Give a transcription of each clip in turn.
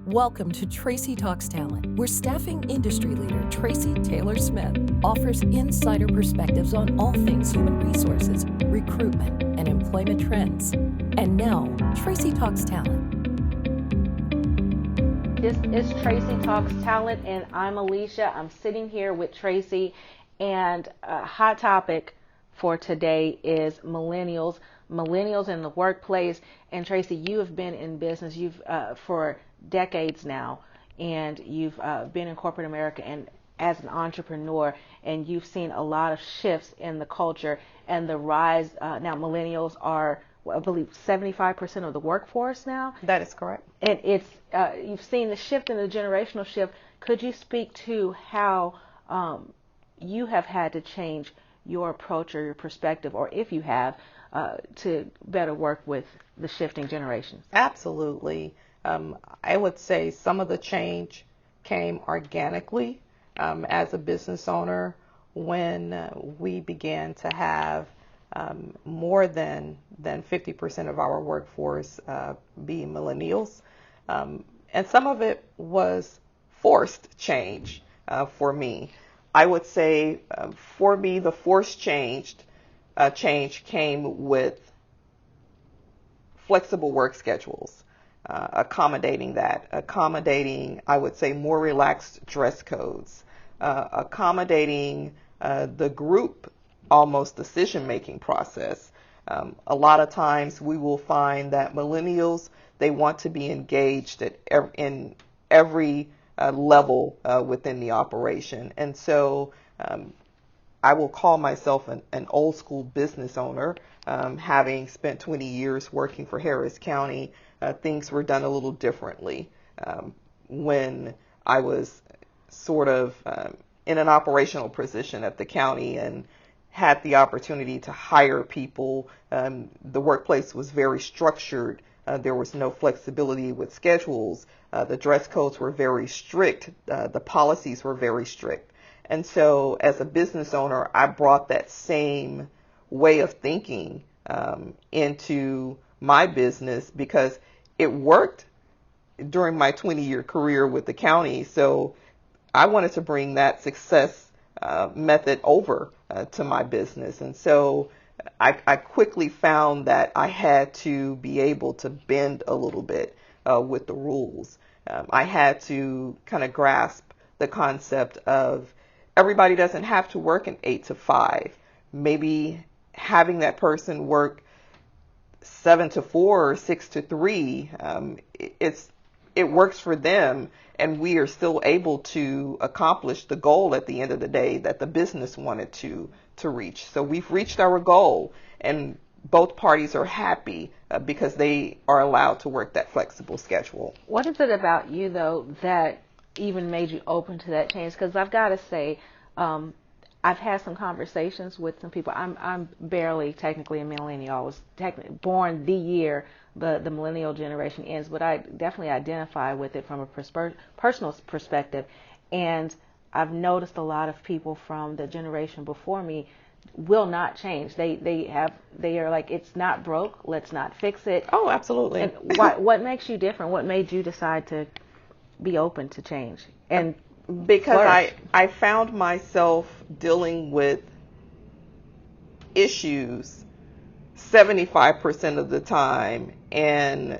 Welcome to Tracy Talks Talent, where staffing industry leader Tracy Taylor Smith offers insider perspectives on all things human resources, recruitment, and employment trends. And now, Tracy Talks Talent. This is Tracy Talks Talent, and I'm Alicia. I'm sitting here with Tracy, and a hot topic for today is millennials in the workplace. And Tracy, you have been in business for decades now, and you've been in corporate America and as an entrepreneur, and you've seen a lot of shifts in the culture and the rise. Now millennials are, I believe, 75% of the workforce now. That is correct. And it's you've seen the shift in the generational shift. Could you speak to how you have had to change your approach or your perspective, or if you have, to better work with the shifting generations? Absolutely. I would say some of the change came organically as a business owner when we began to have more than 50% of our workforce be millennials. And some of it was forced change for me. I would say for me, the forced change came with flexible work schedules, accommodating, I would say, more relaxed dress codes, accommodating the group almost decision-making process. A lot of times we will find that millennials, they want to be engaged in every level within the operation. And so I will call myself an old school business owner. Having spent 20 years working for Harris County, things were done a little differently when I was sort of in an operational position at the county and had the opportunity to hire people. The workplace was very structured. There was no flexibility with schedules. The dress codes were very strict. The policies were very strict. And so as a business owner, I brought that same way of thinking into my business because it worked during my 20-year career with the county. So I wanted to bring that success method over to my business. And so I quickly found that I had to be able to bend a little bit with the rules. I had to kind of grasp the concept of everybody doesn't have to work an 8 to 5. Maybe having that person work 7 to 4 or 6 to 3, it works for them, and we are still able to accomplish the goal at the end of the day that the business wanted to reach. So we've reached our goal, and both parties are happy because they are allowed to work that flexible schedule. What is it about you, though, that even made you open to that change? Because I've got to say, I've had some conversations with some people. I'm barely technically a millennial. I was born the year the millennial generation ends, but I definitely identify with it from a personal perspective. And I've noticed a lot of people from the generation before me will not change. They are like, it's not broke, let's not fix it. Oh, absolutely. And what makes you different? What made you decide to be open to change? And because flourish? I found myself dealing with issues 75% of the time and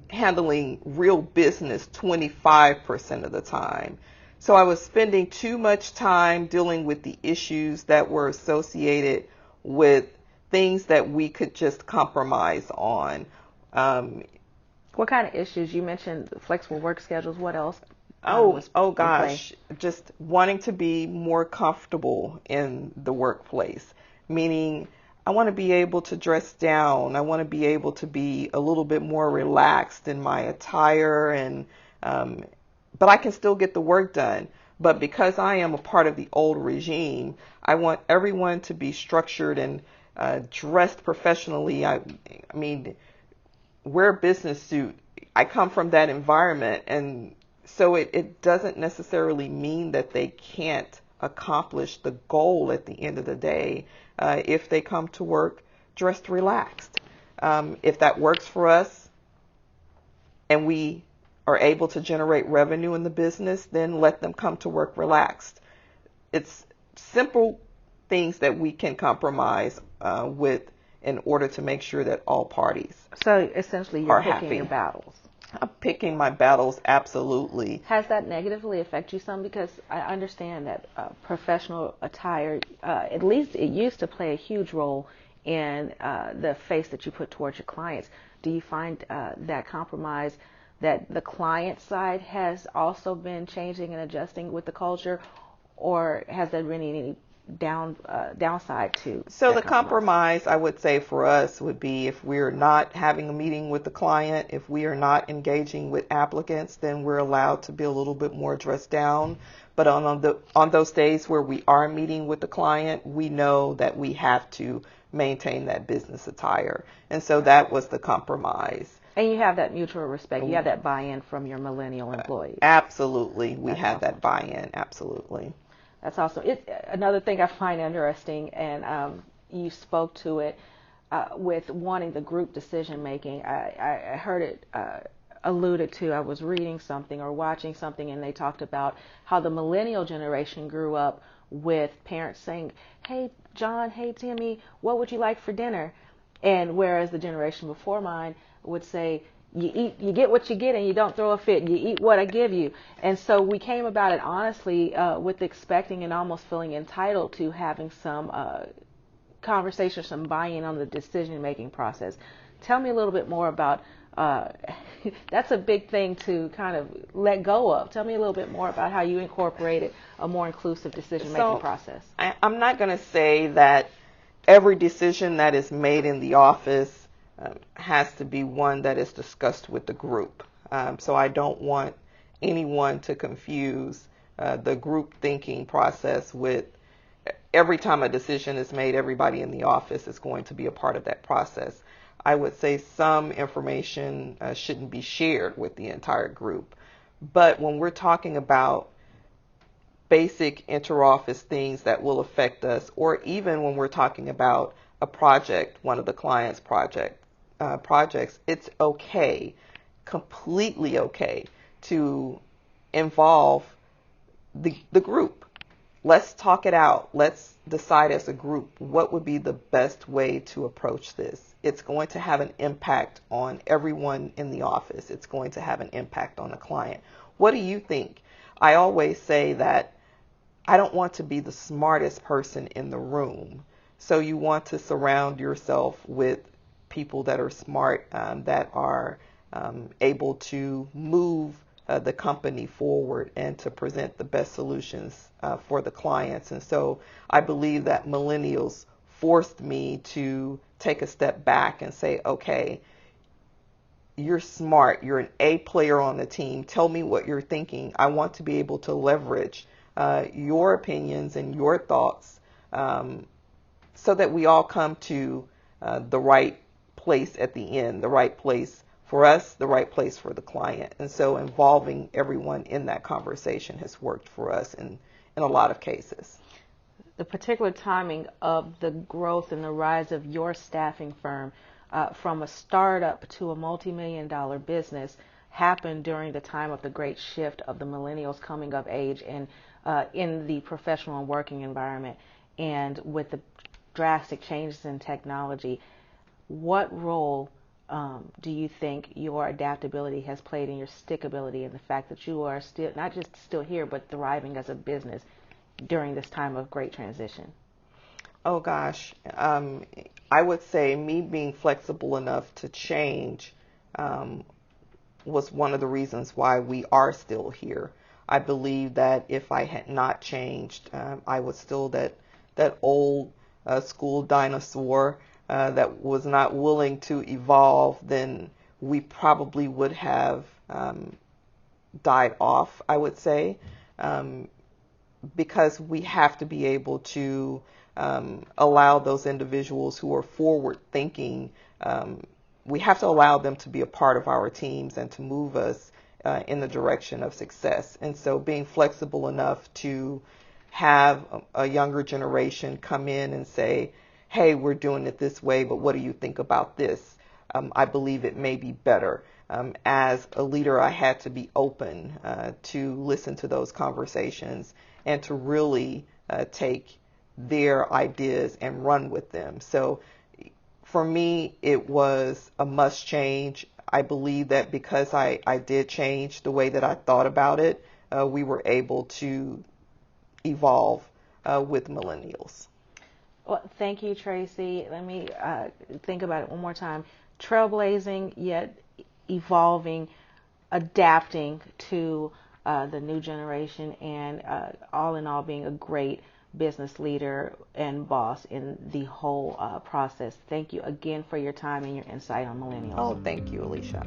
handling real business 25% of the time. So I was spending too much time dealing with the issues that were associated with things that we could just compromise on. What kind of issues? You mentioned flexible work schedules. What else? Oh gosh, just wanting to be more comfortable in the workplace, meaning I want to be able to dress down. I want to be able to be a little bit more relaxed in my attire, and but I can still get the work done. But because I am a part of the old regime, I want everyone to be structured and dressed professionally. I mean, wear a business suit. I come from that environment, and so it doesn't necessarily mean that they can't accomplish the goal at the end of the day if they come to work dressed relaxed. If that works for us and we are able to generate revenue in the business, then let them come to work relaxed. It's simple things that we can compromise with in order to make sure that all parties So essentially, you're are picking happy. your battles. I'm picking my battles, absolutely. Has that negatively affected you some? Because I understand that professional attire, at least it used to play a huge role in the face that you put towards your clients. Do you find that compromise, that the client side has also been changing and adjusting with the culture, or has there been any downside to So that the compromise, I would say for us, would be if we're not having a meeting with the client, if we are not engaging with applicants, then we're allowed to be a little bit more dressed down. But on those days where we are meeting with the client, we know that we have to maintain that business attire. And so that was the compromise. And you have that mutual respect. You have that buy-in from your millennial employees. Absolutely. We That's had awesome. that buy-in. Absolutely. That's awesome. Another thing I find interesting, and you spoke to it with wanting the group decision making. I heard it alluded to. I was reading something or watching something, and they talked about how the millennial generation grew up with parents saying, "Hey, John, hey, Timmy, what would you like for dinner?" And whereas the generation before mine would say, you get what you get and you don't throw a fit. You eat what I give you. And so we came about it honestly with expecting and almost feeling entitled to having some conversation, some buy-in on the decision-making process. Tell me a little bit more about that's a big thing to kind of let go of. Tell me a little bit more about how you incorporated a more inclusive decision-making process. I'm not going to say that every decision that is made in the office has to be one that is discussed with the group. So I don't want anyone to confuse the group thinking process with every time a decision is made, everybody in the office is going to be a part of that process. I would say some information shouldn't be shared with the entire group. But when we're talking about basic interoffice things that will affect us, or even when we're talking about a project, one of the client's projects, it's okay, completely okay, to involve the group. Let's talk it out. Let's decide as a group what would be the best way to approach this. It's going to have an impact on everyone in the office. It's going to have an impact on the client. What do you think? I always say that I don't want to be the smartest person in the room. So you want to surround yourself with people that are smart, that are able to move the company forward and to present the best solutions for the clients. And so I believe that millennials forced me to take a step back and say, okay, you're smart. You're an A player on the team. Tell me what you're thinking. I want to be able to leverage your opinions and your thoughts so that we all come to the right place at the end, the right place for us, the right place for the client. And so involving everyone in that conversation has worked for us in a lot of cases. The particular timing of the growth and the rise of your staffing firm from a startup to a multi-million-dollar business happened during the time of the great shift of the millennials coming of age and in the professional and working environment, and with the drastic changes in technology. What role do you think your adaptability has played in your stickability and the fact that you are still not just still here but thriving as a business during this time of great transition? Oh gosh, I would say me being flexible enough to change was one of the reasons why we are still here. I believe that if I had not changed, I was still that old school dinosaur that was not willing to evolve, then we probably would have died off, I would say, because we have to be able to allow those individuals who are forward thinking, we have to allow them to be a part of our teams and to move us in the direction of success. And so being flexible enough to have a younger generation come in and say, hey, we're doing it this way, but what do you think about this? I believe it may be better. As a leader, I had to be open to listen to those conversations and to really take their ideas and run with them. So for me, it was a must change. I believe that because I did change the way that I thought about it, we were able to evolve with millennials. Well, thank you, Tracy. Let me think about it one more time. Trailblazing, yet evolving, adapting to the new generation, and all in all being a great business leader and boss in the whole process. Thank you again for your time and your insight on millennials. Oh, thank you, Alicia.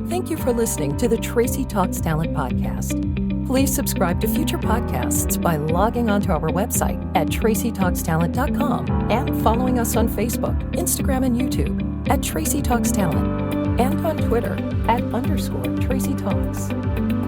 Thank you for listening to the Tracy Talks Talent podcast. Please subscribe to future podcasts by logging onto our website at tracytalkstalent.com and following us on Facebook, Instagram, and YouTube at Tracy Talks Talent, and on Twitter at _Tracy Talks.